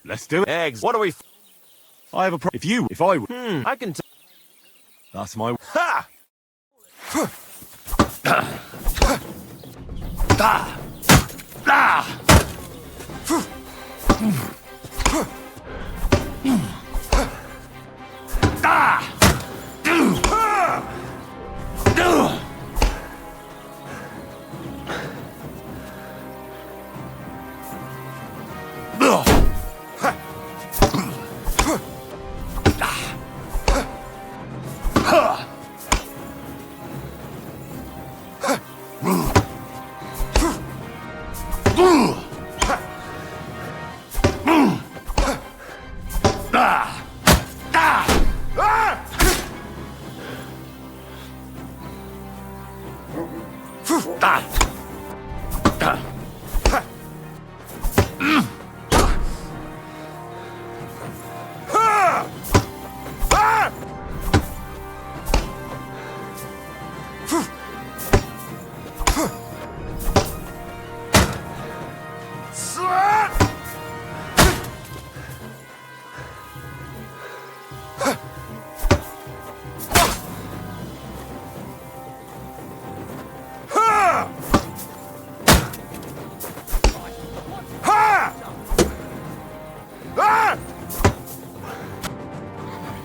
Let's do it. Eggs. What are we? I have a pro- If I would. I can. That's my. Ha!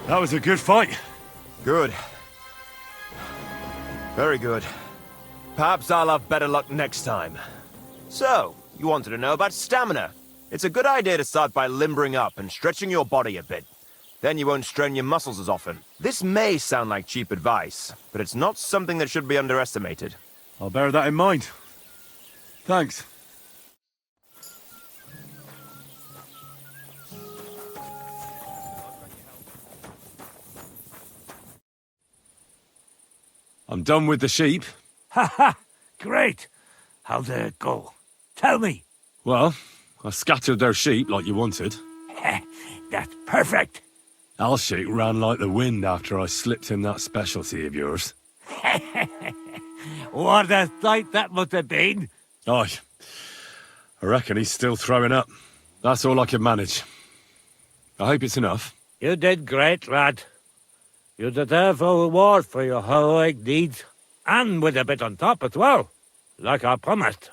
That was a good fight. Good. Very good. Perhaps I'll have better luck next time. So, you wanted to know about stamina. It's a good idea to start by limbering up and stretching your body a bit. Then you won't strain your muscles as often. This may sound like cheap advice, but it's not something that should be underestimated. I'll bear that in mind. Thanks. I'm done with the sheep. Ha ha! Great! How did it go? Tell me! Well, I scattered their sheep like you wanted. That's perfect! Alshik ran like the wind after I slipped him that specialty of yours. What a sight that must have been! Aye. I reckon he's still throwing up. That's all I can manage. I hope it's enough. You did great, lad. You deserve a reward for your heroic deeds. And with a bit on top as well. Like I promised.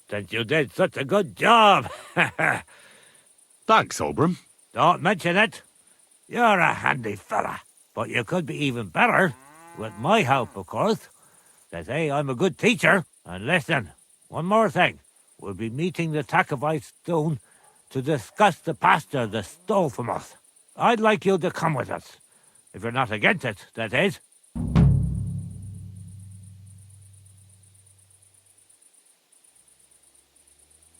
Since you did such a good job. Thanks, Oberon. Don't mention it. You're a handy fella. But you could be even better. With my help, of course. They say I'm a good teacher. And listen, one more thing. We'll be meeting the Takovites soon to discuss the pasture they stole from us. I'd like you to come with us. If you're not against it, that is.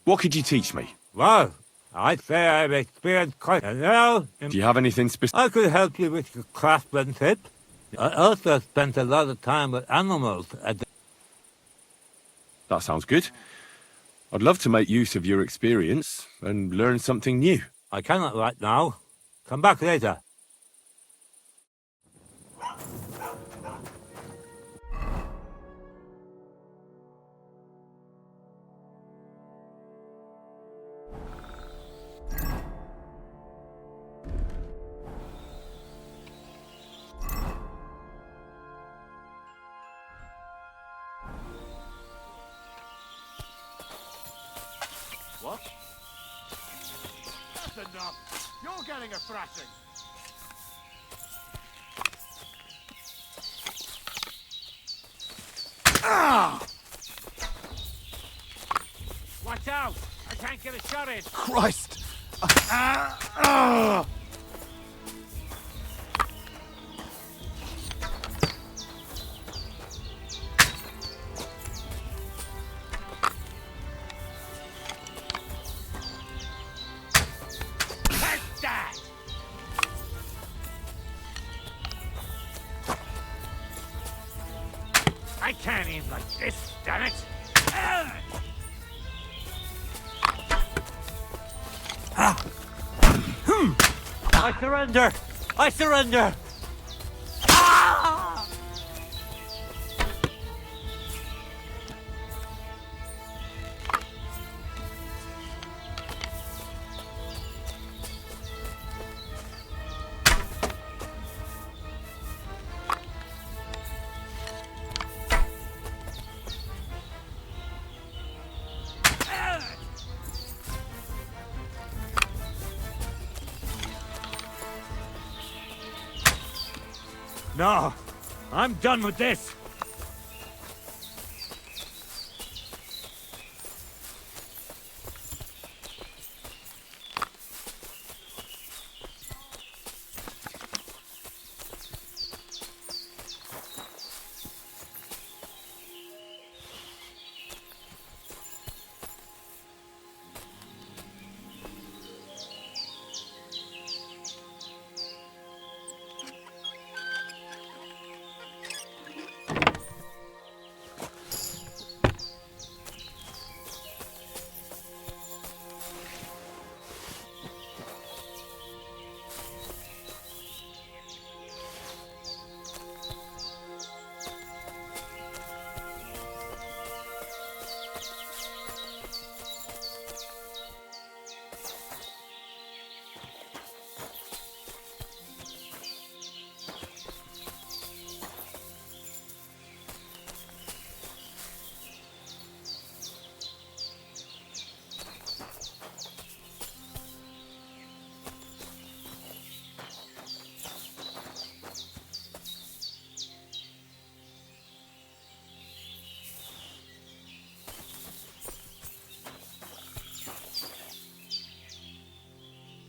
What could you teach me? Well, I'd say I've experienced quite a lot. Do you have anything specific? I could help you with your craftsmanship. I also spent a lot of time with animals at the... That sounds good. I'd love to make use of your experience and learn something new. I cannot right now. Come back later. What? That's enough. You're getting a thrashing. Ah! Watch out! I can't get a shot in. Christ! Take that! I can't aim like this, damn it! I surrender! I surrender! Ah! No, I'm done with this.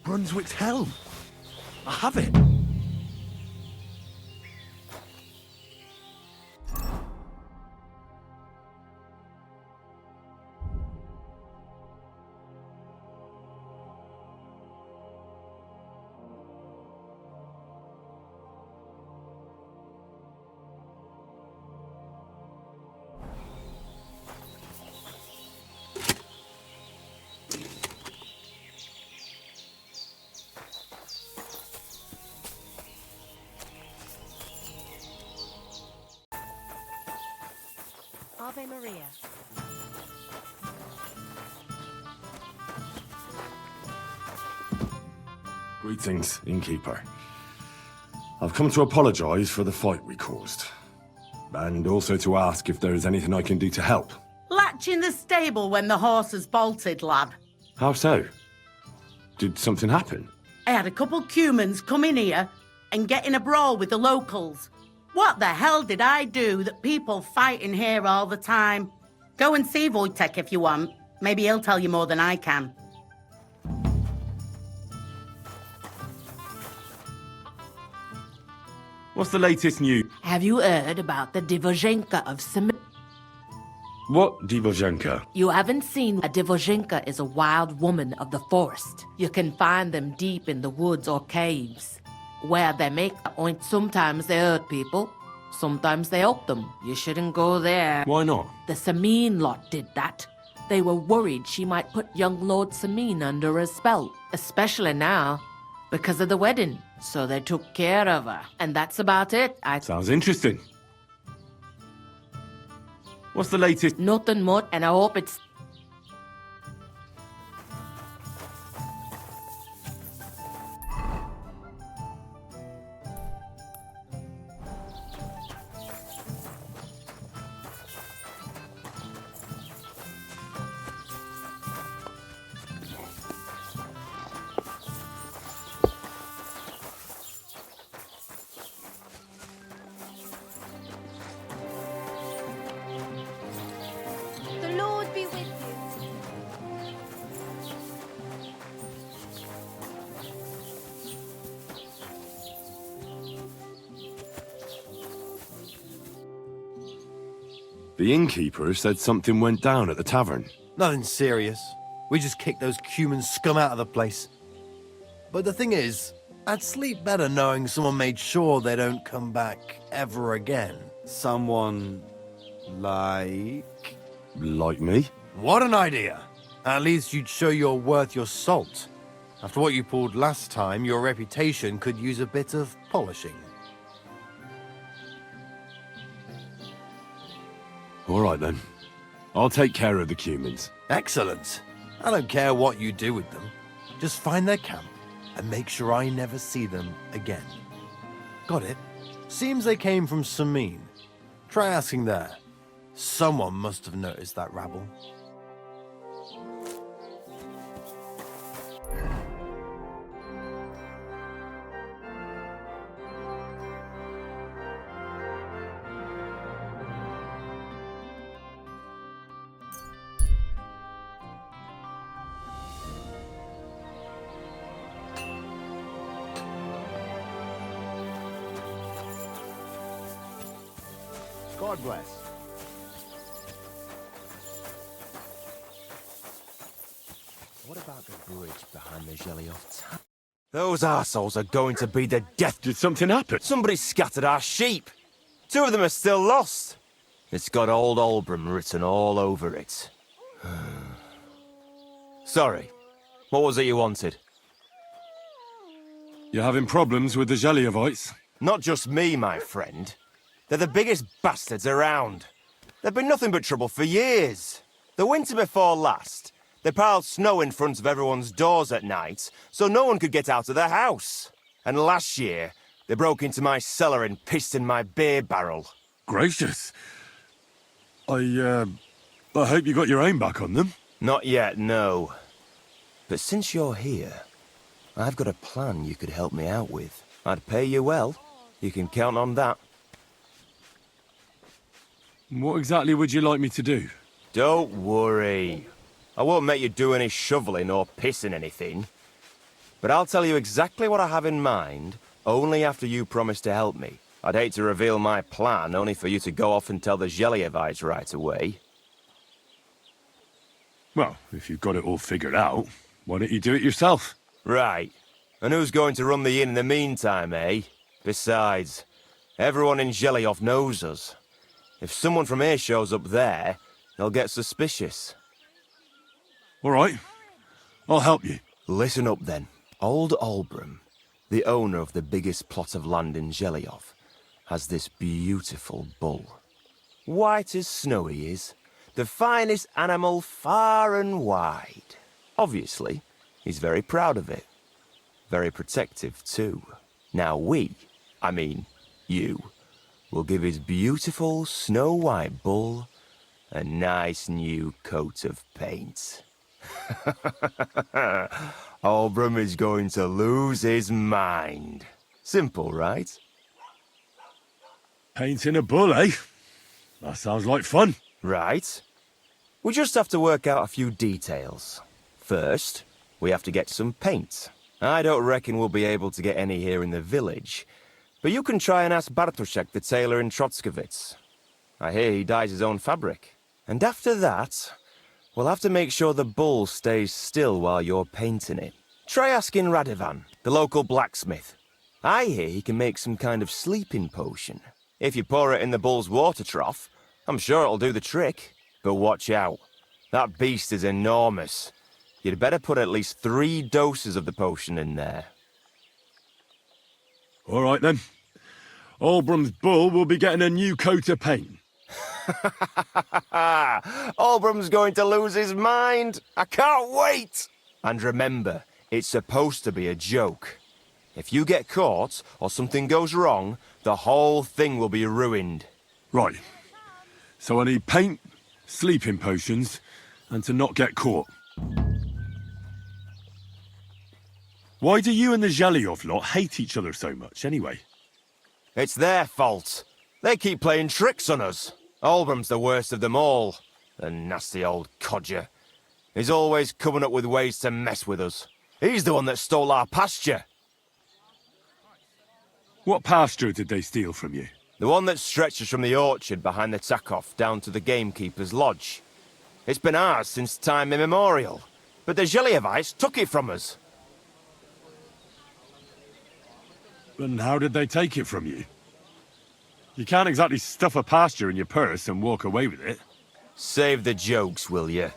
Brunswick's helm. I have it. Ave Maria. Greetings, innkeeper. I've come to apologize for the fight we caused. And also to ask if there is anything I can do to help. Latch in the stable when the horses bolted, lad. How so? Did something happen? I had a couple cumans come in here and get in a brawl with the locals. What the hell did I do that people fight in here all the time? Go and see Wojtek if you want. Maybe he'll tell you more than I can. What's the latest news? Have you heard about the Divozhenka of Semir? What Divozhenka? You haven't seen a Divozhenka is a wild woman of the forest. You can find them deep in the woods or caves, where they make oint. Sometimes they hurt people, sometimes they help them. You shouldn't go there. Why not? The Samin lot did that. They were worried she might put young Lord Samin under a spell, especially now, because of the wedding. So they took care of her. And that's about it. Sounds interesting. What's the latest? Nothing much, and I hope it's... The Lord be with you. The innkeeper said something went down at the tavern. Nothing serious. We just kicked those cumin scum out of the place. But the thing is, I'd sleep better knowing someone made sure they don't come back ever again. Someone like... Like me? What an idea! At least you'd show you're worth your salt. After what you pulled last time, your reputation could use a bit of polishing. All right then. I'll take care of the cumins. Excellent. I don't care what you do with them. Just find their camp and make sure I never see them again. Got it? Seems they came from Samin. Try asking there. Someone must have noticed that rabble. God bless. What about the bridge behind the Gelioff town? Those arseholes are going to be the death. Did something happen? Somebody scattered our sheep. 2 of them are still lost. It's got Old Albram written all over it. Sorry. What was it you wanted? You're having problems with the Geliovites? Not just me, my friend. They're the biggest bastards around. They've been nothing but trouble for years. The winter before last, they piled snow in front of everyone's doors at night, so no one could get out of their house. And last year, they broke into my cellar and pissed in my beer barrel. Gracious. I hope you got your aim back on them. Not yet, no. But since you're here, I've got a plan you could help me out with. I'd pay you well. You can count on that. What exactly would you like me to do? Don't worry. I won't make you do any shoveling or pissing anything. But I'll tell you exactly what I have in mind, only after you promise to help me. I'd hate to reveal my plan, only for you to go off and tell the Geliovites right away. Well, if you've got it all figured out, why don't you do it yourself? Right. And who's going to run the inn in the meantime, eh? Besides, everyone in Gelioff knows us. If someone from here shows up there, they'll get suspicious. All right. I'll help you. Listen up then. Old Albram, the owner of the biggest plot of land in Gelioff, has this beautiful bull. White as snow he is. The finest animal far and wide. Obviously, he's very proud of it. Very protective, too. Now I mean you, will give his beautiful snow-white bull a nice new coat of paint. Albram is going to lose his mind. Simple, right? Painting a bull, eh? That sounds like fun. Right. We just have to work out a few details. First, we have to get some paint. I don't reckon we'll be able to get any here in the village, but you can try and ask Bartoszek, the tailor in Trotskovitz. I hear he dyes his own fabric. And after that, we'll have to make sure the bull stays still while you're painting it. Try asking Radovan, the local blacksmith. I hear he can make some kind of sleeping potion. If you pour it in the bull's water trough, I'm sure it'll do the trick. But watch out. That beast is enormous. You'd better put at least 3 doses of the potion in there. All right, then. Albram's bull will be getting a new coat of paint. Albram's going to lose his mind. I can't wait. And remember, it's supposed to be a joke. If you get caught or something goes wrong, the whole thing will be ruined. Right. So I need paint, sleeping potions, and to not get caught. Why do you and the Gelioff lot hate each other so much, anyway? It's their fault. They keep playing tricks on us. Albram's the worst of them all. The nasty old codger. He's always coming up with ways to mess with us. He's the one that stole our pasture. What pasture did they steal from you? The one that stretches from the orchard behind the Takov down to the gamekeeper's lodge. It's been ours since time immemorial, but the Geliovites took it from us. And how did they take it from you? You can't exactly stuff a pasture in your purse and walk away with it. Save the jokes, will you?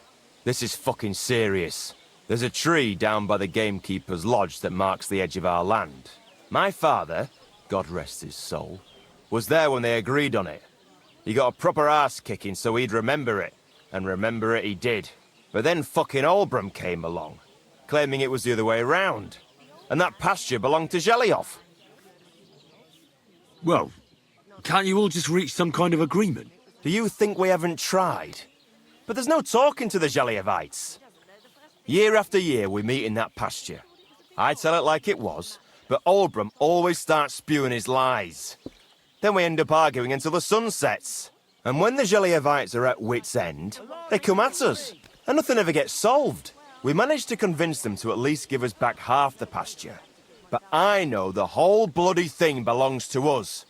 This is fucking serious. There's a tree down by the gamekeeper's lodge that marks the edge of our land. My father, God rest his soul, was there when they agreed on it. He got a proper arse-kicking so he'd remember it. And remember it he did. But then fucking Albram came along, claiming it was the other way around. And that pasture belonged to Gelioff. Well, can't you all just reach some kind of agreement? Do you think we haven't tried? But there's no talking to the Geliovites. Year after year we meet in that pasture. I tell it like it was, but Albram always starts spewing his lies. Then we end up arguing until the sun sets. And when the Geliovites are at wit's end, they come at us. And nothing ever gets solved. We managed to convince them to at least give us back half the pasture. But I know the whole bloody thing belongs to us.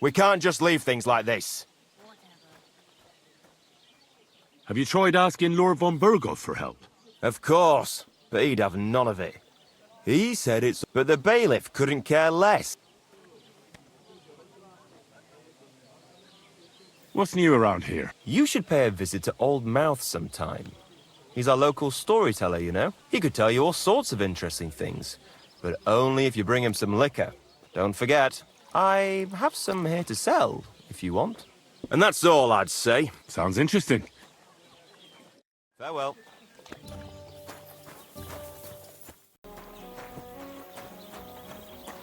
We can't just leave things like this. Have you tried asking Lord von Burgos for help? Of course, but he'd have none of it. He said it's... But the bailiff couldn't care less. What's new around here? You should pay a visit to Old Mouth sometime. He's our local storyteller, you know. He could tell you all sorts of interesting things. But only if you bring him some liquor. Don't forget, I have some here to sell, if you want. And that's all I'd say. Sounds interesting. Farewell.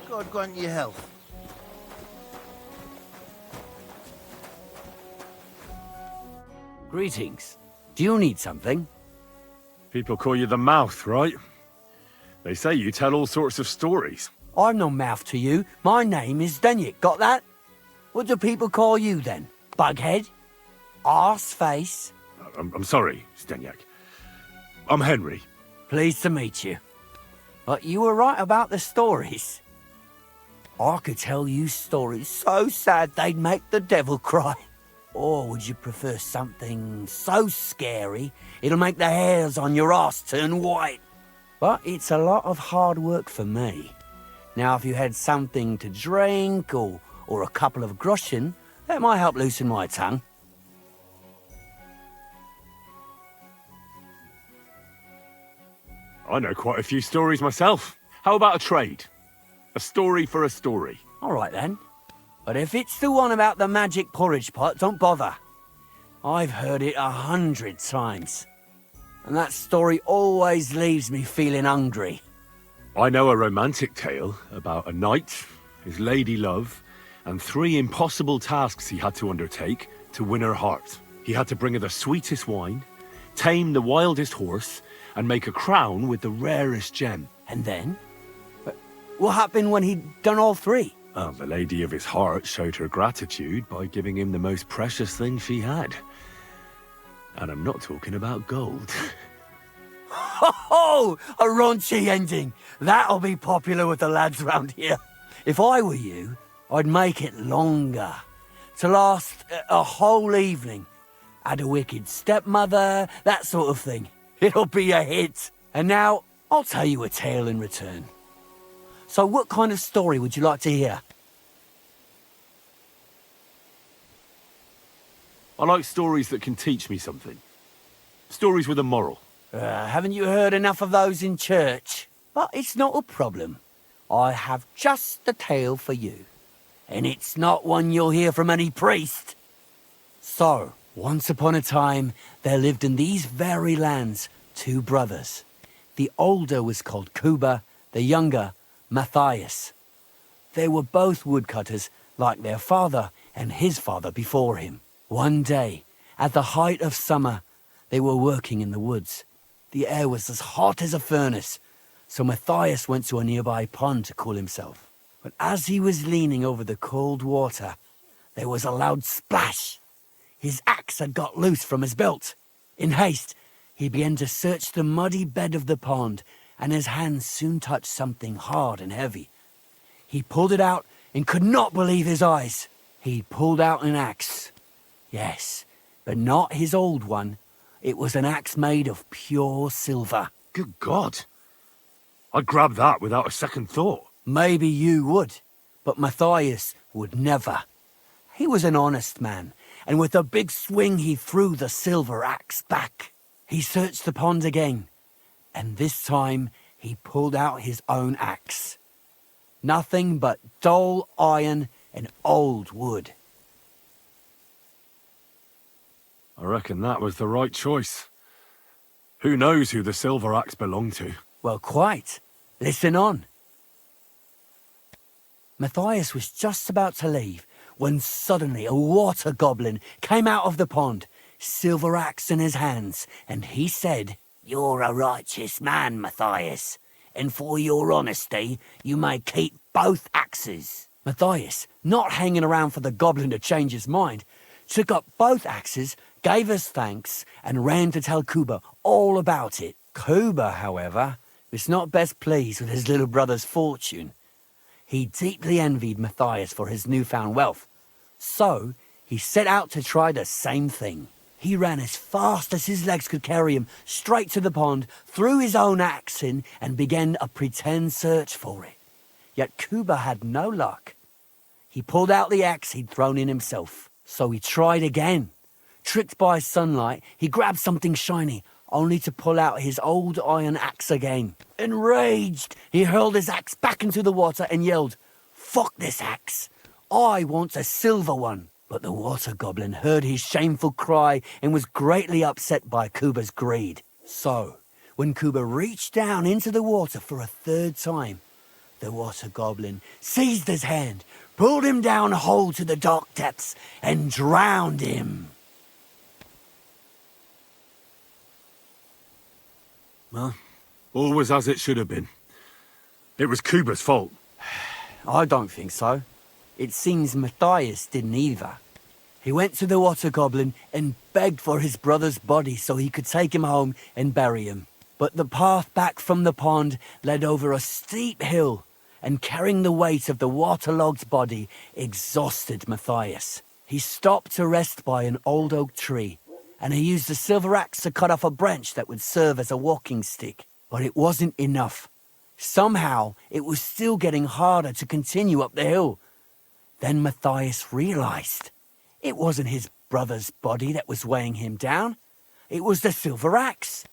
God grant you health. Greetings. Do you need something? People call you the Mouth, right? They say you tell all sorts of stories. I've no mouth to you. My name is Denyek. Got that? What do people call you then? Bughead? Arseface? I'm sorry, Stenyak. I'm Henry. Pleased to meet you. But you were right about the stories. I could tell you stories so sad they'd make the devil cry. Or would you prefer something so scary it'll make the hairs on your ass turn white? But it's a lot of hard work for me. Now, if you had something to drink or a couple of groschen, that might help loosen my tongue. I know quite a few stories myself. How about a trade? A story for a story. All right, then. But if it's the one about the magic porridge pot, don't bother. I've heard it 100 times. And that story always leaves me feeling hungry. I know a romantic tale about a knight, his lady love, and 3 impossible tasks he had to undertake to win her heart. He had to bring her the sweetest wine, tame the wildest horse, and make a crown with the rarest gem. And then? What happened when he'd done all 3? The lady of his heart showed her gratitude by giving him the most precious thing she had. And I'm not talking about gold. Ho! A raunchy ending. That'll be popular with the lads round here. If I were you, I'd make it longer. To last a whole evening. Add a wicked stepmother, that sort of thing. It'll be a hit. And now, I'll tell you a tale in return. So what kind of story would you like to hear? I like stories that can teach me something. Stories with a moral. Haven't you heard enough of those in church? But it's not a problem. I have just the tale for you. And it's not one you'll hear from any priest. So, once upon a time, there lived in these very lands 2 brothers. The older was called Kuba, the younger, Matthias. They were both woodcutters, like their father and his father before him. One day, at the height of summer, they were working in the woods. The air was as hot as a furnace, so Matthias went to a nearby pond to cool himself. But as he was leaning over the cold water, there was a loud splash. His axe had got loose from his belt. In haste, he began to search the muddy bed of the pond, and his hands soon touched something hard and heavy. He pulled it out and could not believe his eyes. He pulled out an axe. Yes, but not his old one. It was an axe made of pure silver. Good God. I'd grab that without a second thought. Maybe you would, but Matthias would never. He was an honest man, and with a big swing he threw the silver axe back. He searched the pond again, and this time he pulled out his own axe. Nothing but dull iron and old wood. I reckon that was the right choice. Who knows who the silver axe belonged to? Well, quite. Listen on. Matthias was just about to leave when suddenly a water goblin came out of the pond, silver axe in his hands, and he said, "You're a righteous man, Matthias, and for your honesty, you may keep both axes." Matthias, not hanging around for the goblin to change his mind, took up both axes, gave us thanks, and ran to tell Kuba all about it. Kuba, however, was not best pleased with his little brother's fortune. He deeply envied Matthias for his newfound wealth, so he set out to try the same thing. He ran as fast as his legs could carry him straight to the pond, threw his own axe in, and began a pretend search for it. Yet Kuba had no luck. He pulled out the axe he'd thrown in himself, so he tried again. Tricked by sunlight, he grabbed something shiny, only to pull out his old iron axe again. Enraged, he hurled his axe back into the water and yelled, "Fuck this axe! I want a silver one!" But the water goblin heard his shameful cry and was greatly upset by Kuba's greed. So, when Kuba reached down into the water for a third time, the water goblin seized his hand, pulled him down whole to the dark depths, and drowned him. Well, all was as it should have been. It was Kuba's fault. I don't think so. It seems Matthias didn't either. He went to the water goblin and begged for his brother's body so he could take him home and bury him. But the path back from the pond led over a steep hill, and carrying the weight of the waterlogged body exhausted Matthias. He stopped to rest by an old oak tree, and he used a silver axe to cut off a branch that would serve as a walking stick. But it wasn't enough. Somehow, it was still getting harder to continue up the hill. Then Matthias realized it wasn't his brother's body that was weighing him down. It was the silver axe.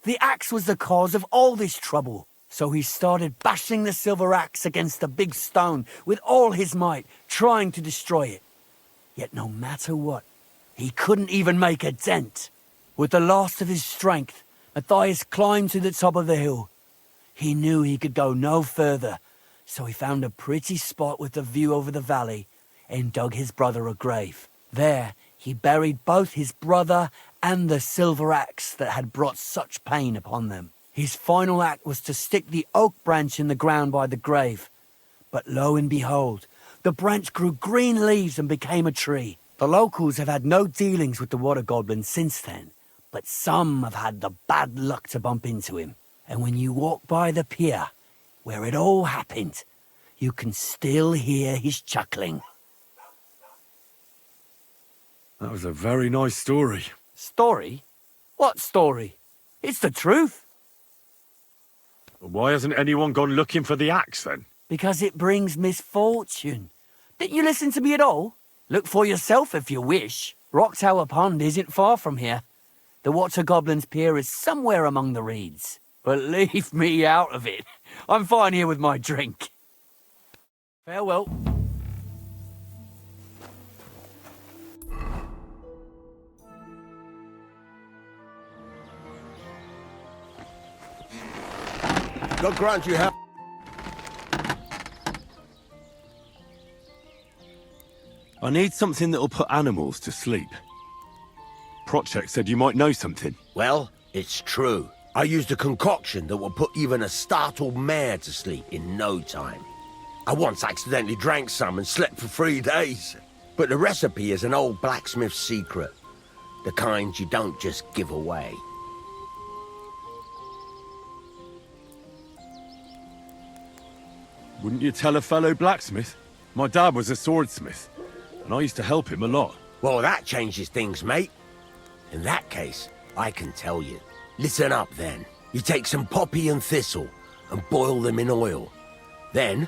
The axe was the cause of all this trouble. So he started bashing the silver axe against the big stone with all his might, trying to destroy it. Yet no matter what, he couldn't even make a dent. With the last of his strength, Matthias climbed to the top of the hill. He knew he could go no further, so he found a pretty spot with a view over the valley and dug his brother a grave. There, he buried both his brother and the silver axe that had brought such pain upon them. His final act was to stick the oak branch in the ground by the grave. But lo and behold, the branch grew green leaves and became a tree. The locals have had no dealings with the water goblin since then, but some have had the bad luck to bump into him. And when you walk by the pier, where it all happened, you can still hear his chuckling. That was a very nice story. Story? What story? It's the truth. Why hasn't anyone gone looking for the axe then? Because it brings misfortune. Didn't you listen to me at all? Look for yourself if you wish. Rock Tower Pond isn't far from here. The Water Goblin's Pier is somewhere among the reeds. But leave me out of it. I'm fine here with my drink. Farewell. God grant you have. I need something that'll put animals to sleep. Prochek said you might know something. Well, it's true. I used a concoction that will put even a startled mare to sleep in no time. I once accidentally drank some and slept for 3 days. But the recipe is an old blacksmith's secret. The kind you don't just give away. Wouldn't you tell a fellow blacksmith? My dad was a swordsmith, and I used to help him a lot. Well, that changes things, mate. In that case, I can tell you. Listen up, then. You take some poppy and thistle and boil them in oil. Then,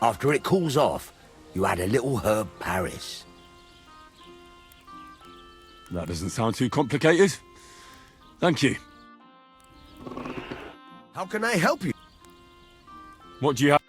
after it cools off, you add a little herb Paris. That doesn't sound too complicated. Thank you. How can I help you? What do you have?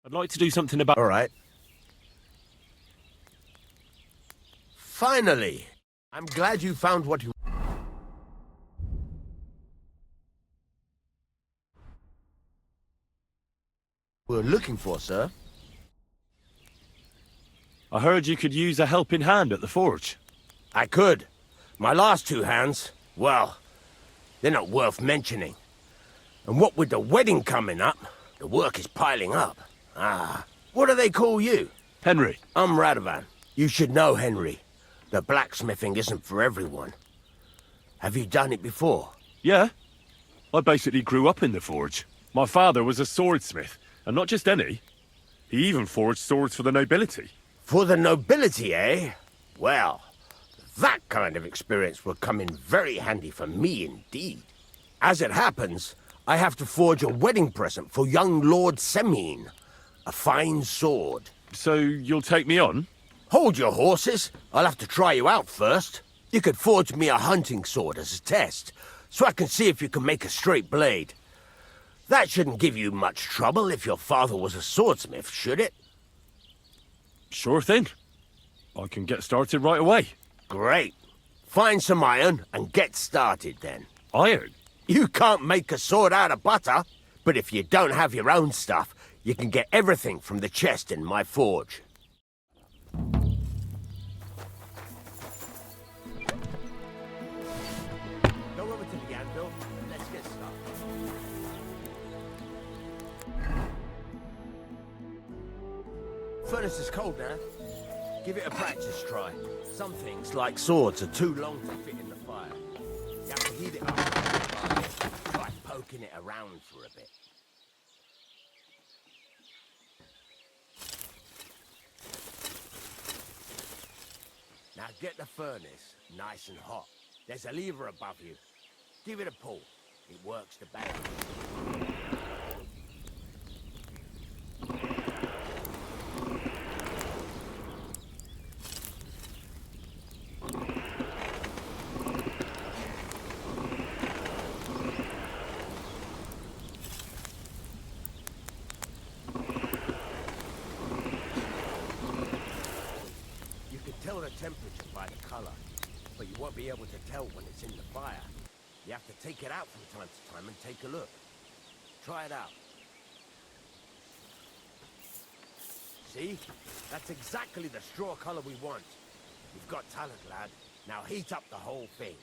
I'd like to do something about... All right. Finally! I'm glad you found what you were looking for, sir. I heard you could use a helping hand at the forge. I could. My last two hands, well, they're not worth mentioning. And what with the wedding coming up, the work is piling up. Ah, what do they call you? Henry. I'm Radovan. You should know, Henry. The blacksmithing isn't for everyone. Have you done it before? Yeah. I basically grew up in the forge. My father was a swordsmith, and not just any. He even forged swords for the nobility. For the nobility, eh? Well, that kind of experience will come in very handy for me indeed. As it happens, I have to forge a wedding present for young Lord Semine. A fine sword. So you'll take me on? Hold your horses. I'll have to try you out first. You could forge me a hunting sword as a test, so I can see if you can make a straight blade. That shouldn't give you much trouble if your father was a swordsmith, should it? Sure thing. I can get started right away. Great. Find some iron and get started then. Iron? You can't make a sword out of butter, but if you don't have your own stuff, you can get everything from the chest in my forge. Go over to the anvil and let's get started. Furnace is cold now. Give it a practice try. Some things, like swords, are too long to fit in the fire. You have to heat it up. Try poking it around for a bit. Now get the furnace nice and hot. There's a lever above you. Give it a pull. It works the best. Tell the temperature by the color, but you won't be able to tell when it's in the fire. You have to take it out from time to time and take a look. Try it out. See? That's exactly the straw color we want. You've got talent, lad. Now heat up the whole thing.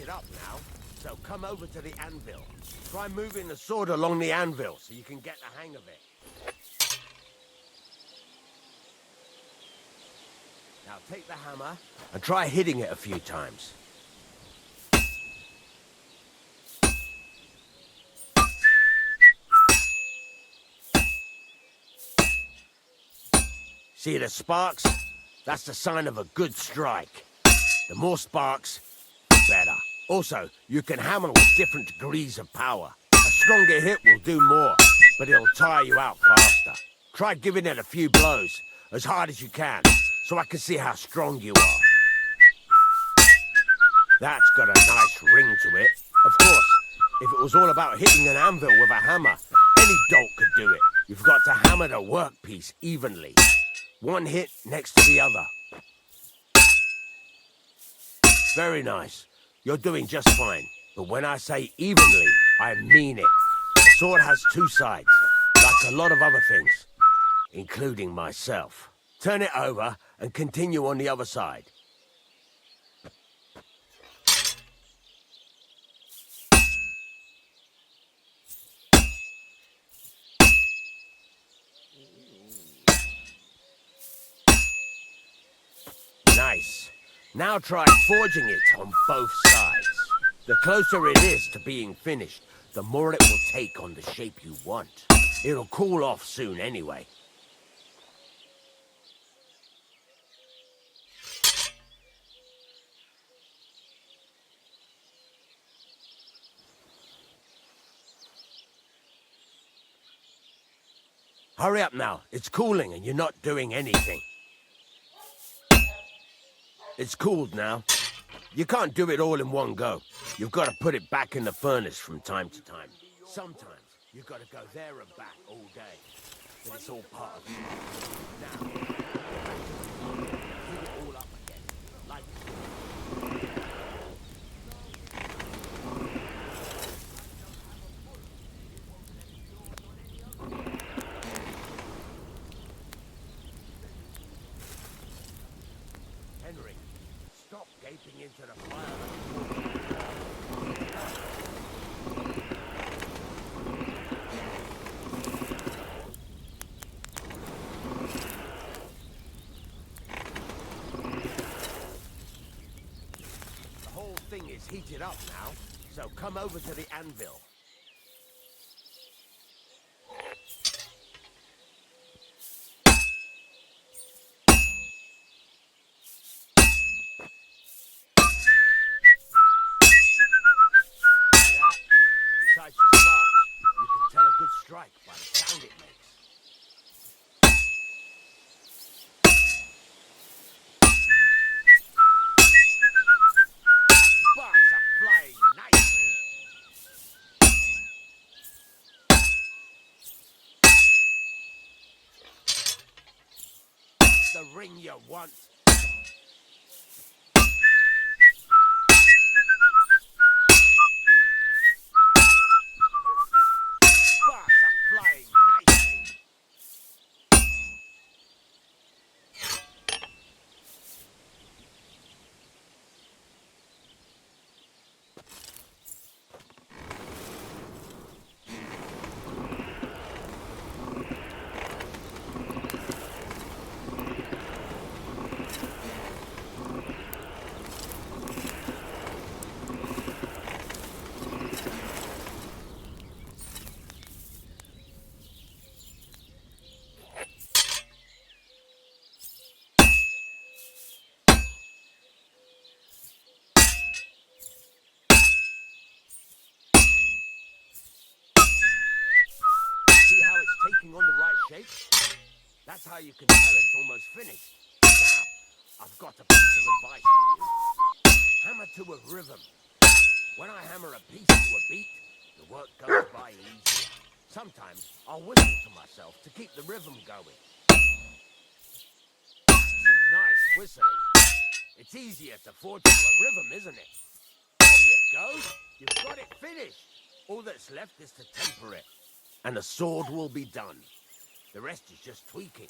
Up now, so come over to the anvil. Try moving the sword along the anvil so you can get the hang of it. Now take the hammer and try hitting it a few times. See the sparks? That's the sign of a good strike. The more sparks, the better. Also, you can hammer with different degrees of power. A stronger hit will do more, but it'll tire you out faster. Try giving it a few blows, as hard as you can, so I can see how strong you are. That's got a nice ring to it. Of course, if it was all about hitting an anvil with a hammer, any dolt could do it. You've got to hammer the workpiece evenly. One hit next to the other. Very nice. You're doing just fine. But when I say evenly, I mean it. The sword has two sides, like a lot of other things, including myself. Turn it over and continue on the other side. Nice. Now try forging it on both sides. The closer it is to being finished, the more it will take on the shape you want. It'll cool off soon anyway. Hurry up now. It's cooling and you're not doing anything. It's cooled now. You can't do it all in one go. You've got to put it back in the furnace from time to time. Sometimes you've got to go there and back all day. But it's all part of it. Now, heat it all up again. Like Henry, stop gaping into the fire. The whole thing is heated up now, so come over to the anvil. Besides the sparks, you can tell a good strike by the sound it makes. Sparks are flying nicely. The ring you want. Sparks are flying nicely. See how it's taking on the right shape? That's how you can tell it's almost finished. Now, I've got a piece of advice for you. Hammer to a rhythm. When I hammer a piece to a beat, the work goes by easier. Sometimes I'll whistle to myself to keep the rhythm going. Some nice whistling. It's easier to forge to a rhythm, isn't it? There you go. You've got it finished. All that's left is to temper it. And the sword will be done. The rest is just tweaking.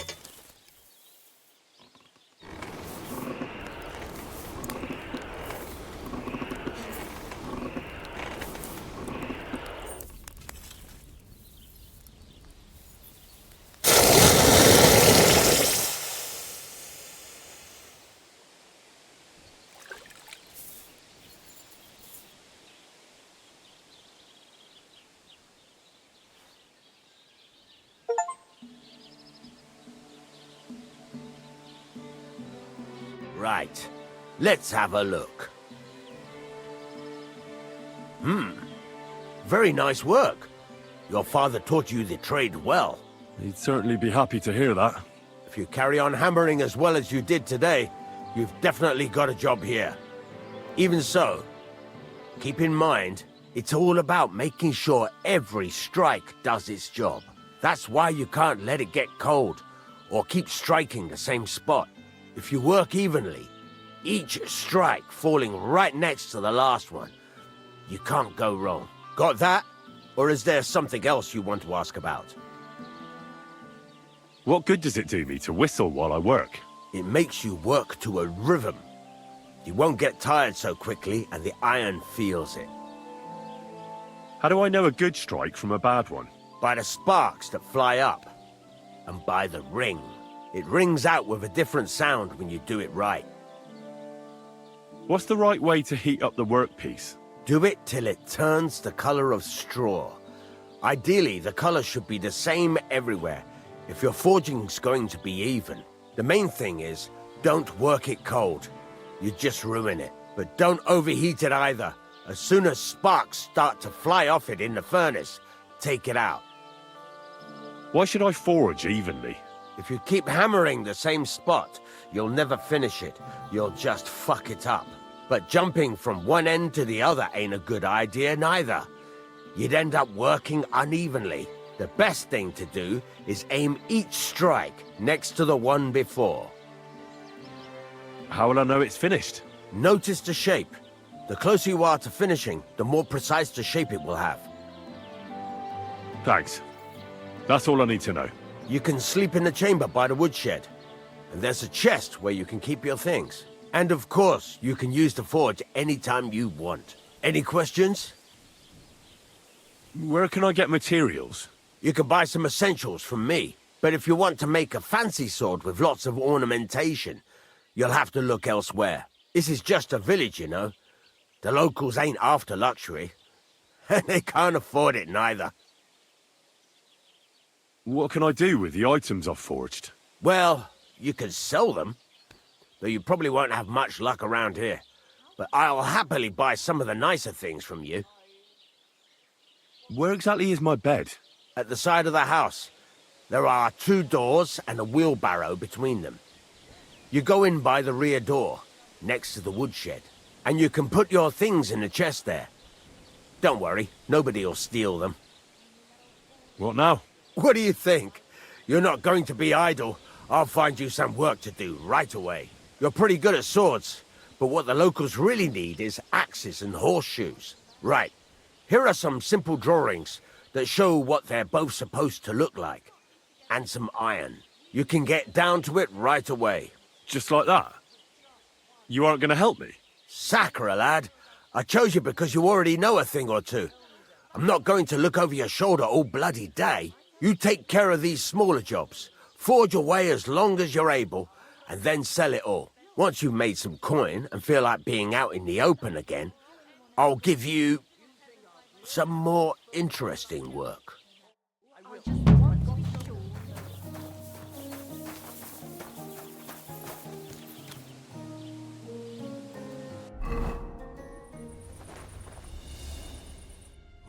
Right. Let's have a look. Very nice work. Your father taught you the trade well. He'd certainly be happy to hear that. If you carry on hammering as well as you did today, you've definitely got a job here. Even so, keep in mind, it's all about making sure every strike does its job. That's why you can't let it get cold, or keep striking the same spot. If you work evenly, each strike falling right next to the last one, you can't go wrong. Got that? Or is there something else you want to ask about? What good does it do me to whistle while I work? It makes you work to a rhythm. You won't get tired so quickly, and the iron feels it. How do I know a good strike from a bad one? By the sparks that fly up, and by the ring. It rings out with a different sound when you do it right. What's the right way to heat up the workpiece? Do it till it turns the color of straw. Ideally, the color should be the same everywhere, if your forging's going to be even. The main thing is, don't work it cold. You just ruin it. But don't overheat it either. As soon as sparks start to fly off it in the furnace, take it out. Why should I forge evenly? If you keep hammering the same spot, you'll never finish it. You'll just fuck it up. But jumping from one end to the other ain't a good idea neither. You'd end up working unevenly. The best thing to do is aim each strike next to the one before. How will I know it's finished? Notice the shape. The closer you are to finishing, the more precise the shape it will have. Thanks. That's all I need to know. You can sleep in the chamber by the woodshed. And there's a chest where you can keep your things. And of course, you can use the forge anytime you want. Any questions? Where can I get materials? You can buy some essentials from me. But if you want to make a fancy sword with lots of ornamentation, you'll have to look elsewhere. This is just a village, you know. The locals ain't after luxury. And they can't afford it neither. What can I do with the items I've forged? Well, you can sell them. Though you probably won't have much luck around here. But I'll happily buy some of the nicer things from you. Where exactly is my bed? At the side of the house. There are 2 doors and a wheelbarrow between them. You go in by the rear door, next to the woodshed, and you can put your things in the chest there. Don't worry, nobody'll steal them. What now? What do you think? You're not going to be idle. I'll find you some work to do right away. You're pretty good at swords, but what the locals really need is axes and horseshoes. Right, here are some simple drawings that show what they're both supposed to look like. And some iron. You can get down to it right away. Just like that? You aren't going to help me? Sacre, lad. I chose you because you already know a thing or two. I'm not going to look over your shoulder all bloody day. You take care of these smaller jobs. Forge away as long as you're able, and then sell it all. Once you've made some coin and feel like being out in the open again, I'll give you some more interesting work.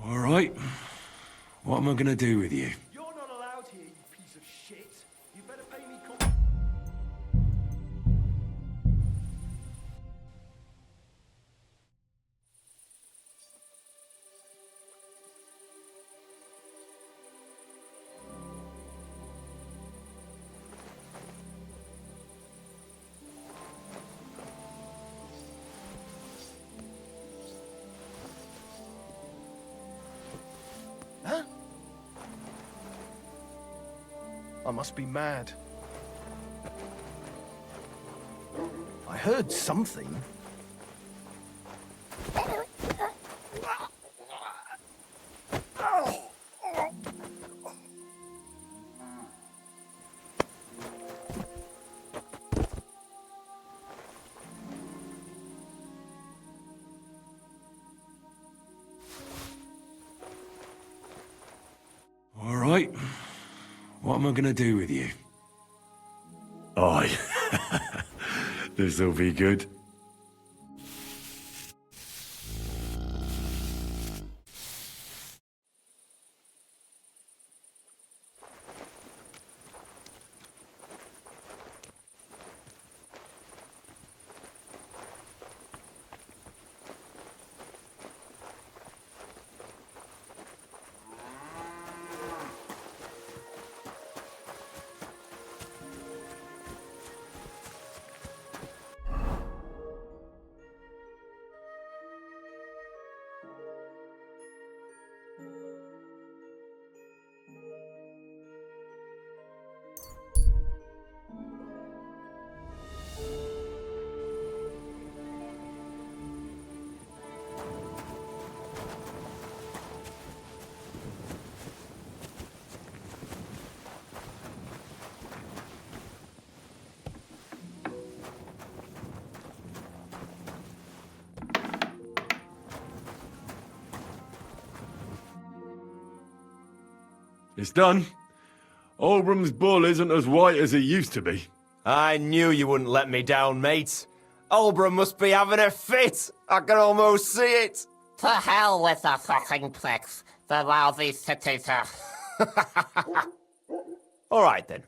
All right. What am I going to do with you? You're not allowed here, you piece of shit. You better pay me. Huh? I must be mad. I heard something. All right. What am I going to do with you? Aye. This'll be good. It's done. Obram's bull isn't as white as he used to be. I knew you wouldn't let me down, mate. Olbram must be having a fit. I can almost see it. To hell with the fucking pricks. The lousy city All right, then.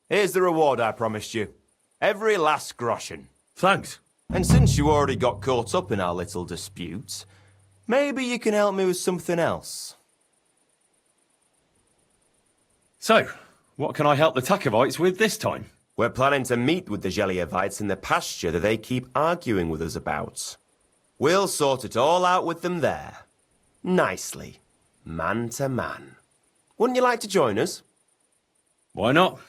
Here's the reward I promised you. Every last groschen. Thanks. And since you already got caught up in our little dispute, maybe you can help me with something else. So, what can I help the Takovites with this time? We're planning to meet with the Geliovites in the pasture that they keep arguing with us about. We'll sort it all out with them there. Nicely. Man to man. Wouldn't you like to join us? Why not?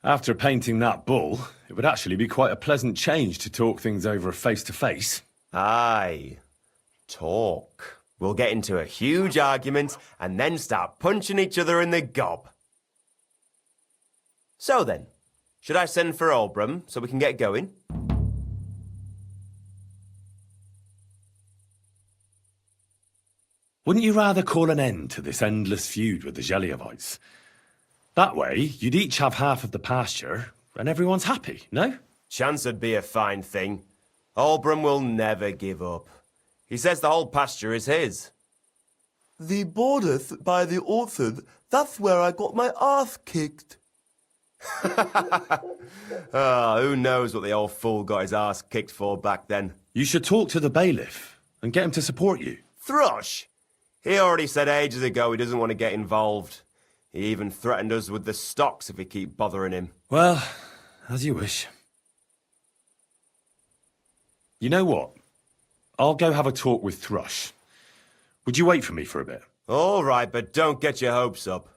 After painting that bull, it would actually be quite a pleasant change to talk things over face to face. Aye. Talk. We'll get into a huge argument and then start punching each other in the gob. So then, should I send for Olbram so we can get going? Wouldn't you rather call an end to this endless feud with the Geliovites? That way, you'd each have half of the pasture, and everyone's happy, no? Chance would be a fine thing. Olbram will never give up. He says the whole pasture is his. The bordeth by the orchard, that's where I got my ass kicked. Who knows what the old fool got his ass kicked for back then. You should talk to the bailiff and get him to support you. Thrush! He already said ages ago he doesn't want to get involved. He even threatened us with the stocks if we keep bothering him. Well, as you wish. You know what? I'll go have a talk with Thrush. Would you wait for me for a bit? All right, but don't get your hopes up.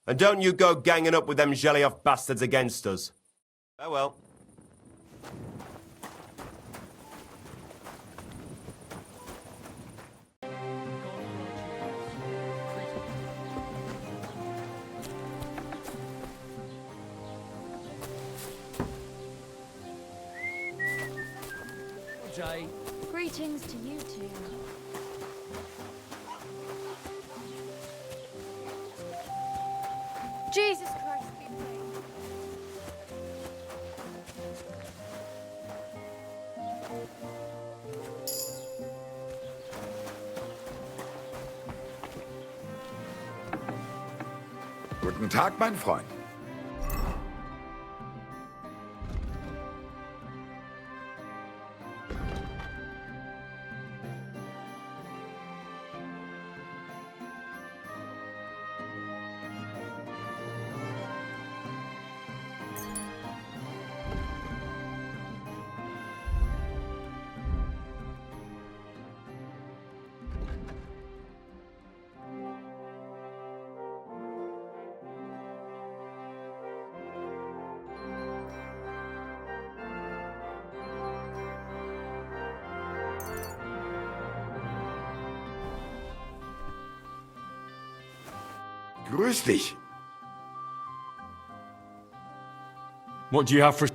And don't you go ganging up with them Gelioff bastards against us. Oh well. Greetings to you two. Jesus Christ be praised. Guten Tag, mein Freund. Grüß dich. What do you have for...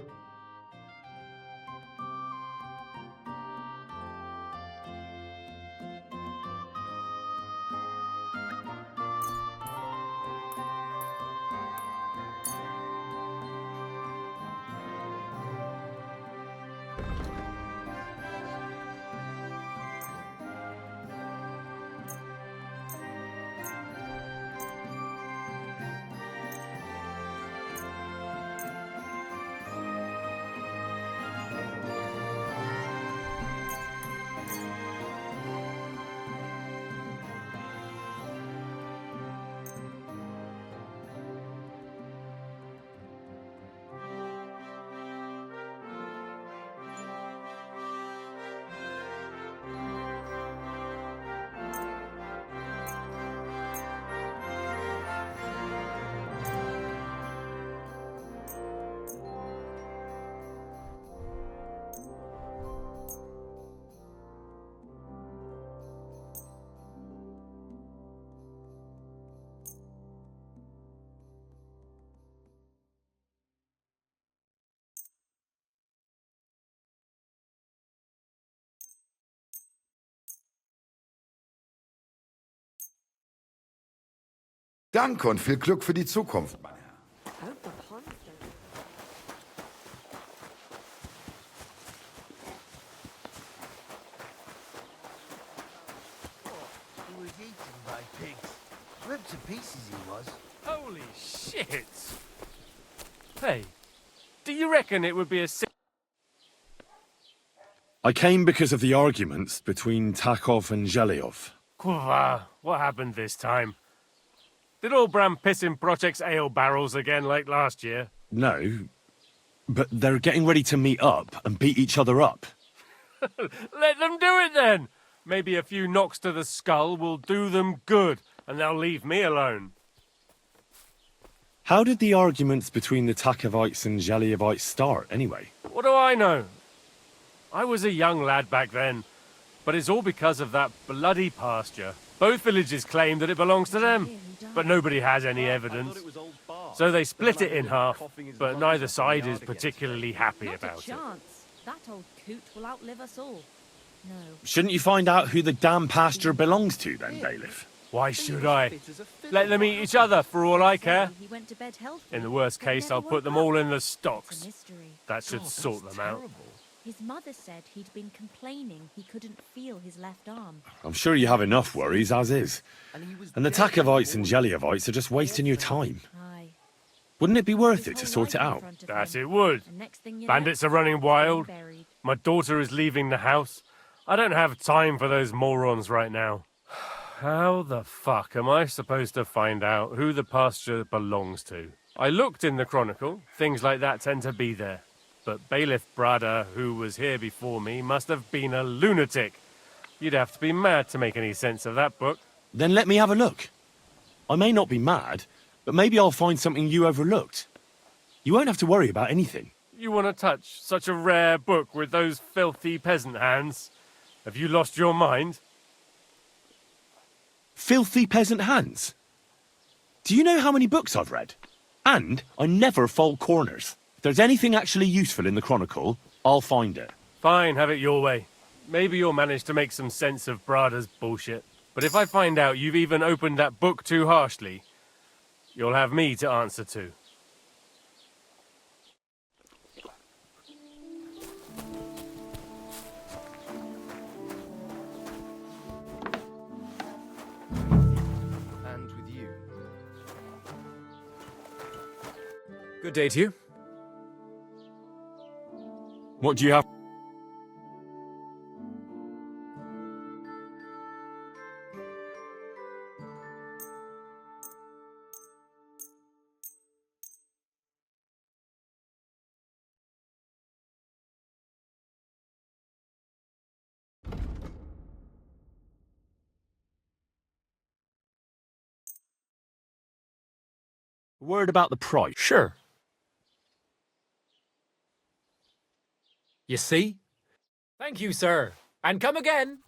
Danke und viel Glück für die Zukunft, mein Herr. He was eaten by pigs. Ripped to pieces he was. Holy shit! Hey, do you reckon it would be a I came because of the arguments between Takov and Zhelyov. What happened this time? Did all Bram piss in Project's ale barrels again like last year? No, but they're getting ready to meet up and beat each other up. Let them do it then! Maybe a few knocks to the skull will do them good, and they'll leave me alone. How did the arguments between the Takovites and Zhelyevites start, anyway? What do I know? I was a young lad back then, but it's all because of that bloody pasture. Both villages claim that it belongs to them, but nobody has any evidence. So they split it in half, but neither side is particularly happy about it. That old coot will outlive us all. No. Shouldn't you find out who the damn pasture belongs to, then, Bailiff? Why should I? Let them eat each other for all I care. He went to bed healthy. In the worst case, I'll put them all in the stocks. That should sort them out. His mother said he'd been complaining he couldn't feel his left arm. I'm sure you have enough worries, as is. And the Takovites and Zhelyevites are just wasting your time. Aye. Wouldn't it be worth it to sort it out? That it would. Bandits are running wild. My daughter is leaving the house. I don't have time for those morons right now. How the fuck am I supposed to find out who the pasture belongs to? I looked in the Chronicle. Things like that tend to be there. But Bailiff Brada, who was here before me, must have been a lunatic. You'd have to be mad to make any sense of that book. Then let me have a look. I may not be mad, but maybe I'll find something you overlooked. You won't have to worry about anything. You want to touch such a rare book with those filthy peasant hands? Have you lost your mind? Filthy peasant hands? Do you know how many books I've read? And I never fold corners. If there's anything actually useful in the Chronicle, I'll find it. Fine, have it your way. Maybe you'll manage to make some sense of Brada's bullshit. But if I find out you've even opened that book too harshly, you'll have me to answer to. And with you. Good day to you. What do you have? Word about the price. Sure. You see? Thank you, sir. And come again.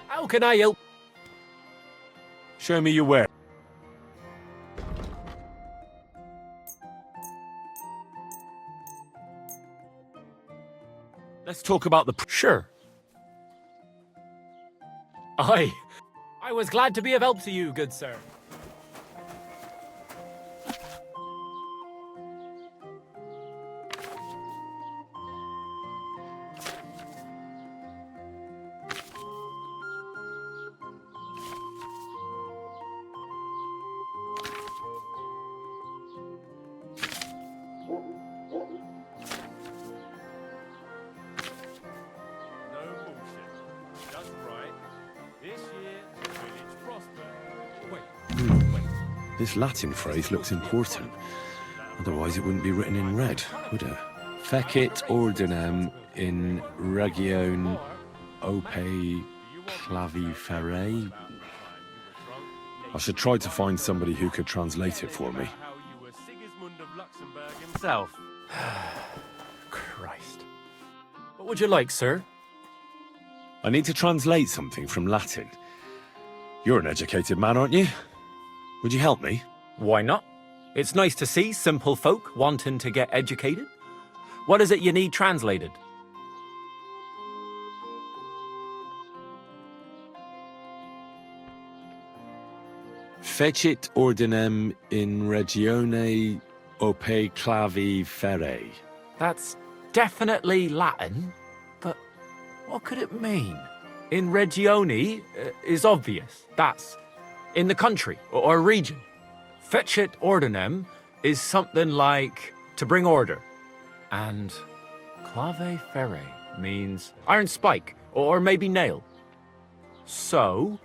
How can I help? Show me your ware. Let's talk about the... Sure. I was glad to be of help to you, good sir. This Latin phrase looks important. Otherwise it wouldn't be written in red, would it? Fecit ordinem in region ope claviferae. I should try to find somebody who could translate it for me. Himself. Christ. What would you like, sir? I need to translate something from Latin. You're an educated man, aren't you? Would you help me? Why not? It's nice to see simple folk wanting to get educated. What is it you need translated? Fecit ordinem in regione ope clavi ferre. That's definitely Latin, but what could it mean? In regione is obvious. That's in the country or region. Fecit ordinem is something like to bring order. And clave ferre means iron spike or maybe nail. So,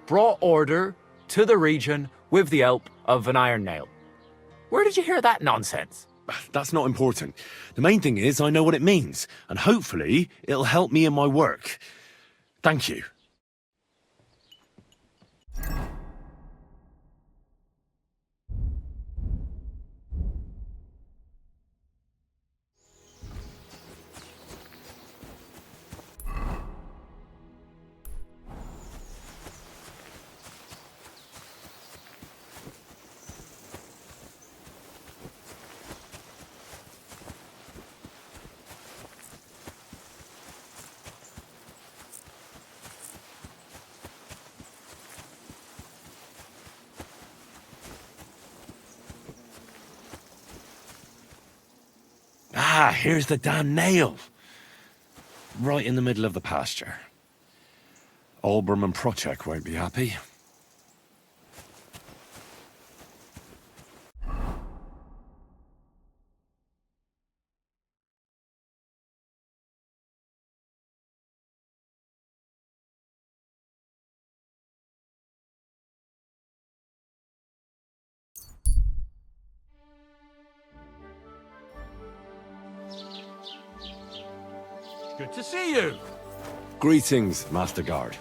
brought order to the region with the help of an iron nail. Where did you hear that nonsense? That's not important. The main thing is I know what it means, and hopefully it'll help me in my work. Thank you. Ah, here's the damn nail. Right in the middle of the pasture. Olbram and Procek won't be happy. Good to see you. Greetings, Master Guard.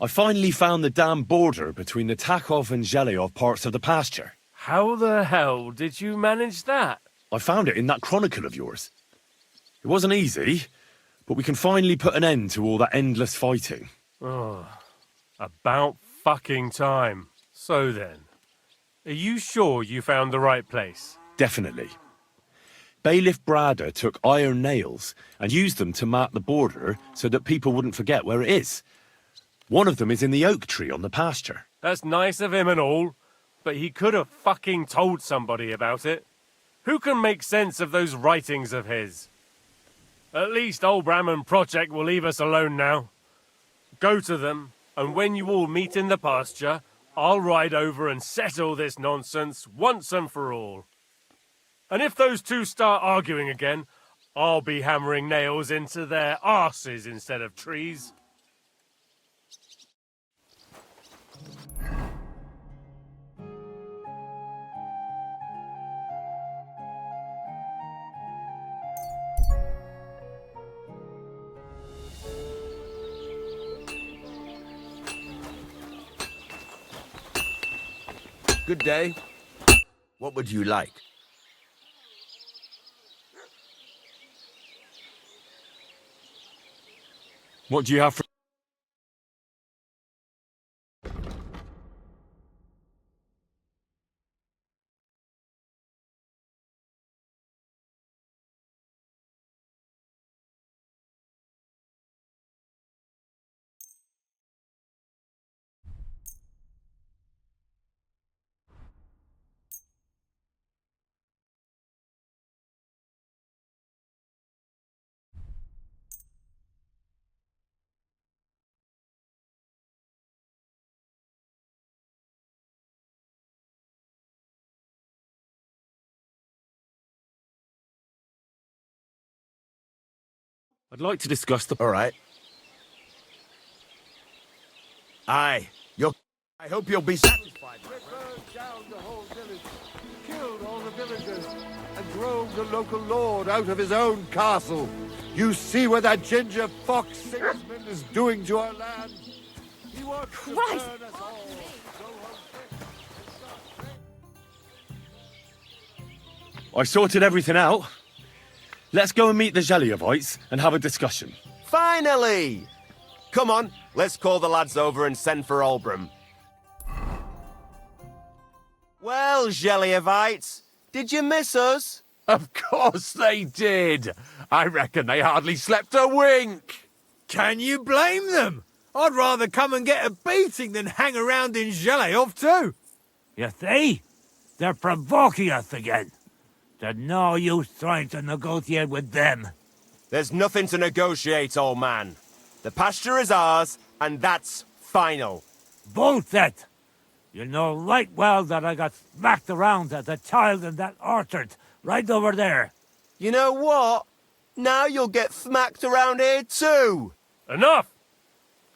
I finally found the damn border between the Takov and Zhelyov parts of the pasture. How the hell did you manage that? I found it in that chronicle of yours. It wasn't easy, but we can finally put an end to all that endless fighting. Oh, about fucking time. So then, are you sure you found the right place? Definitely. Bailiff Brada took iron nails and used them to mark the border so that people wouldn't forget where it is. One of them is in the oak tree on the pasture. That's nice of him and all, but he could have fucking told somebody about it. Who can make sense of those writings of his? At least Olbram and Procek will leave us alone now. Go to them, and when you all meet in the pasture, I'll ride over and settle this nonsense once and for all. And if those two start arguing again, I'll be hammering nails into their arses instead of trees. Good day. What would you like? What do you have for... I'd like to discuss the... All right. Aye. I hope you'll be satisfied. Burned down the whole village, killed all the villagers, and drove the local lord out of his own castle. You see what that ginger fox salesman is doing to our land? He wants to burn us all. I sorted everything out. Let's go and meet the Zheliovites and have a discussion. Finally! Come on, let's call the lads over and send for Olbram. Well, Zheliovites, did you miss us? Of course they did. I reckon they hardly slept a wink. Can you blame them? I'd rather come and get a beating than hang around in Zheleov too. You see? They're provoking us again. There's no use trying to negotiate with them. There's nothing to negotiate, old man. The pasture is ours, and that's final. Bullshit! You know right well that I got smacked around as a child in that orchard, right over there. You know what? Now you'll get smacked around here too. Enough!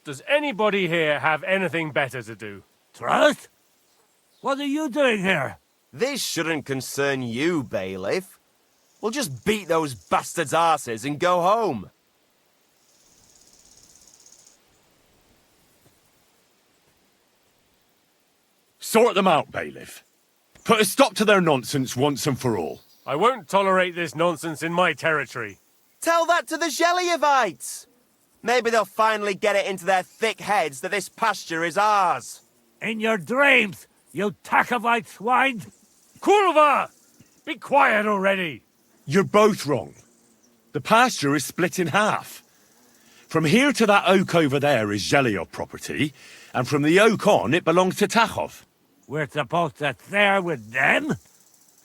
Does anybody here have anything better to do? Trust? What are you doing here? This shouldn't concern you, bailiff. We'll just beat those bastards' asses and go home. Sort them out, bailiff. Put a stop to their nonsense once and for all. I won't tolerate this nonsense in my territory. Tell that to the Zheliovites. Maybe they'll finally get it into their thick heads that this pasture is ours. In your dreams, you Takovite swine! Kurva! Be quiet already! You're both wrong. The pasture is split in half. From here to that oak over there is Zheliov property, and from the oak on it belongs to Tachov. We're supposed to share with them?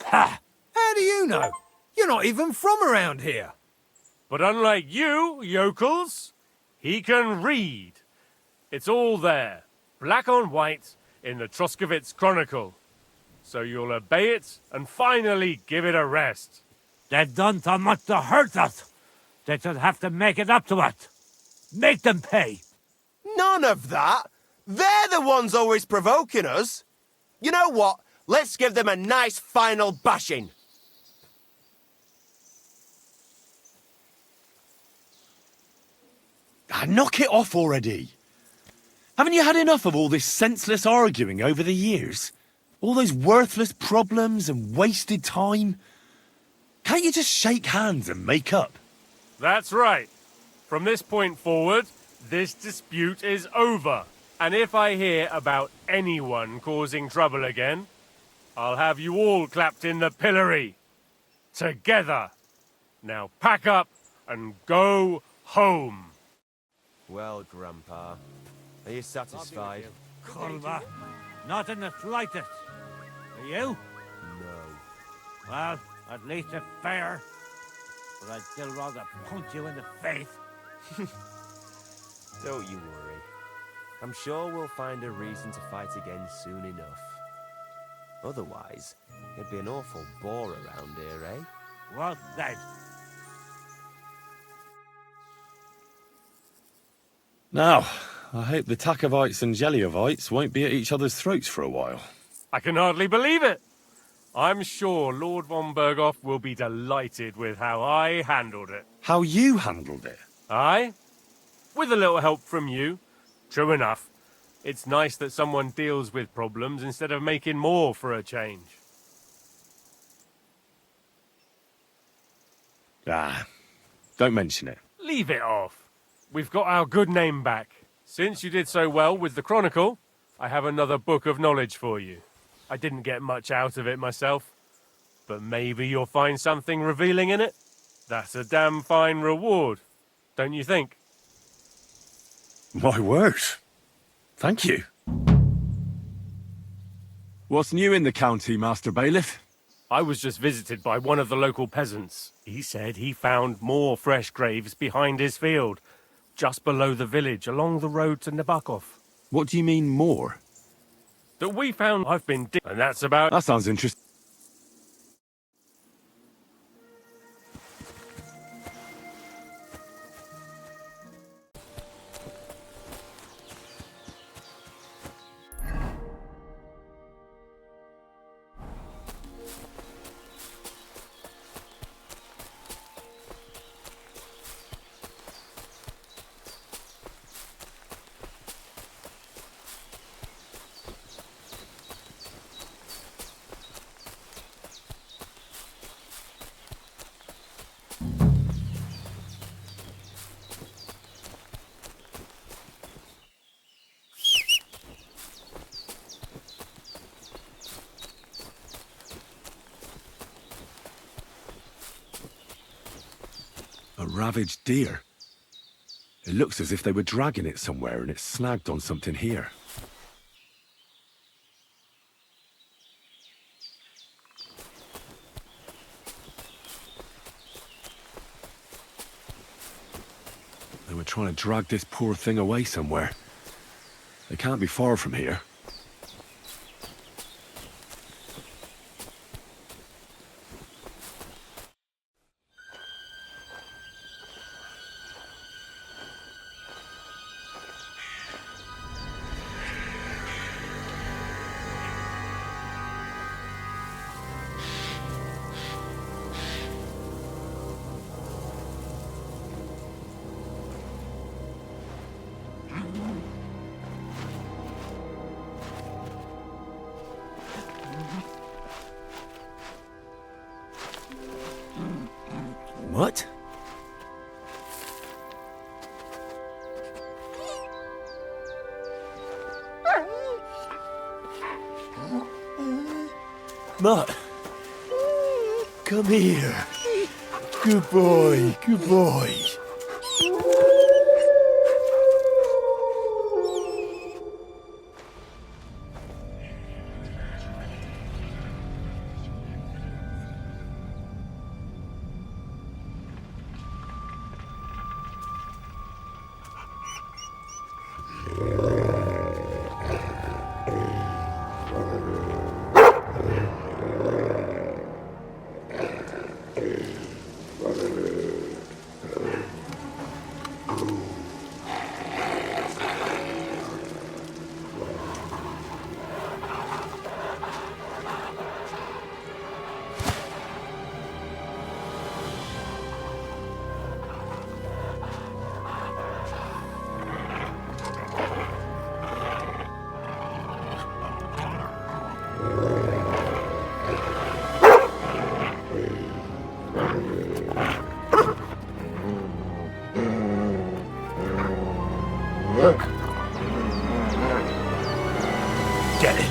Ha! How do you know? You're not even from around here. But unlike you, yokels, he can read. It's all there, black on white, in the Troskovitz Chronicle. So you'll obey it and finally give it a rest. They've done so much to hurt us. They should have to make it up to us. Make them pay. None of that. They're the ones always provoking us. You know what? Let's give them a nice final bashing. Knock it off already. Haven't you had enough of all this senseless arguing over the years? All those worthless problems and wasted time? Can't you just shake hands and make up? That's right. From this point forward, this dispute is over. And if I hear about anyone causing trouble again, I'll have you all clapped in the pillory. Together. Now pack up and go home. Well, Grandpa, are you satisfied? Kurva, not in the slightest. Are you? No. Well, at least it's fair. But I'd still rather punch you in the face. Don't you worry. I'm sure we'll find a reason to fight again soon enough. Otherwise, it'd be an awful bore around here, eh? Well said. Now, I hope the Takovites and Zheliovites won't be at each other's throats for a while. I can hardly believe it. I'm sure Lord von Berghoff will be delighted with how I handled it. How you handled it? Aye? With a little help from you. True enough. It's nice that someone deals with problems instead of making more for a change. Ah, don't mention it. Leave it off. We've got our good name back. Since you did so well with the Chronicle, I have another book of knowledge for you. I didn't get much out of it myself, but maybe you'll find something revealing in it. That's a damn fine reward, don't you think? My word. Thank you. What's new in the county, Master Bailiff? I was just visited by one of the local peasants. He said he found more fresh graves behind his field, just below the village, along the road to Nabokov. What do you mean, more? That we found I've been and that's about... That sounds interesting. A ravaged deer. It looks as if they were dragging it somewhere and it's snagged on something here. They were trying to drag this poor thing away somewhere. They can't be far from here. What? Mutt, come here. Good boy, good boy. Get it.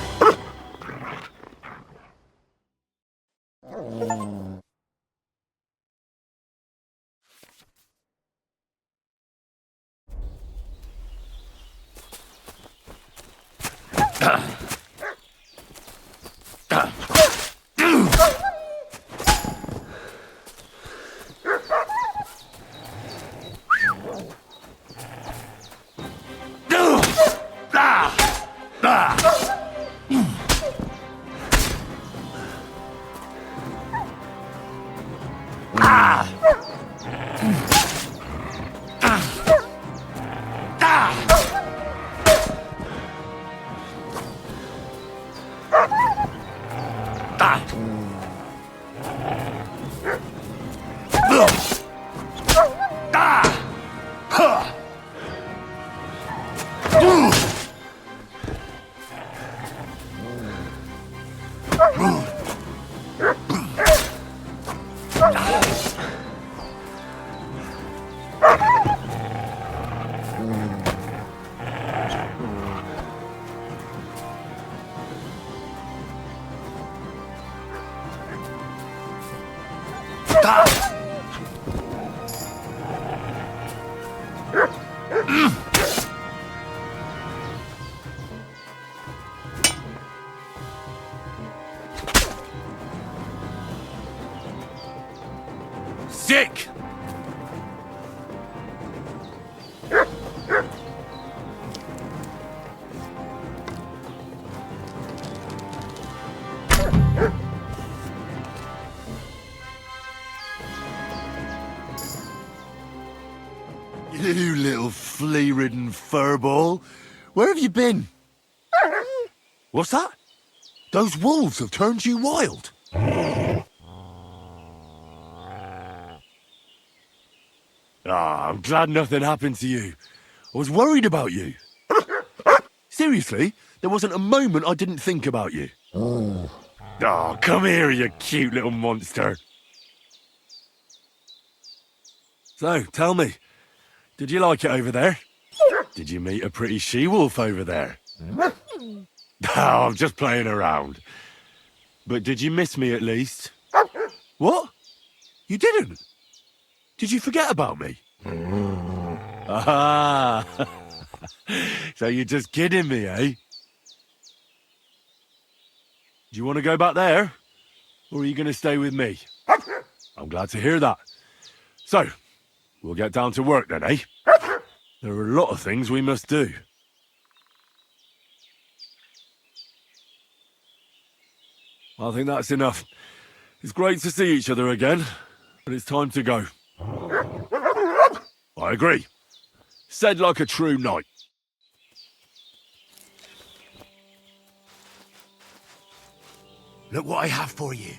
Sick! You little flea-ridden furball. Where have you been? What's that? Those wolves have turned you wild. I'm glad nothing happened to you. I was worried about you. Seriously, there wasn't a moment I didn't think about you. Oh, come here, you cute little monster. So, tell me, did you like it over there? Did you meet a pretty she-wolf over there? Oh, I'm just playing around. But did you miss me at least? What? You didn't? Did you forget about me? Ah, so you're just kidding me, eh? Do you want to go back there? Or are you going to stay with me? I'm glad to hear that. So, we'll get down to work then, eh? There are a lot of things we must do. I think that's enough. It's great to see each other again, but it's time to go. I agree. Said like a true knight. Look what I have for you.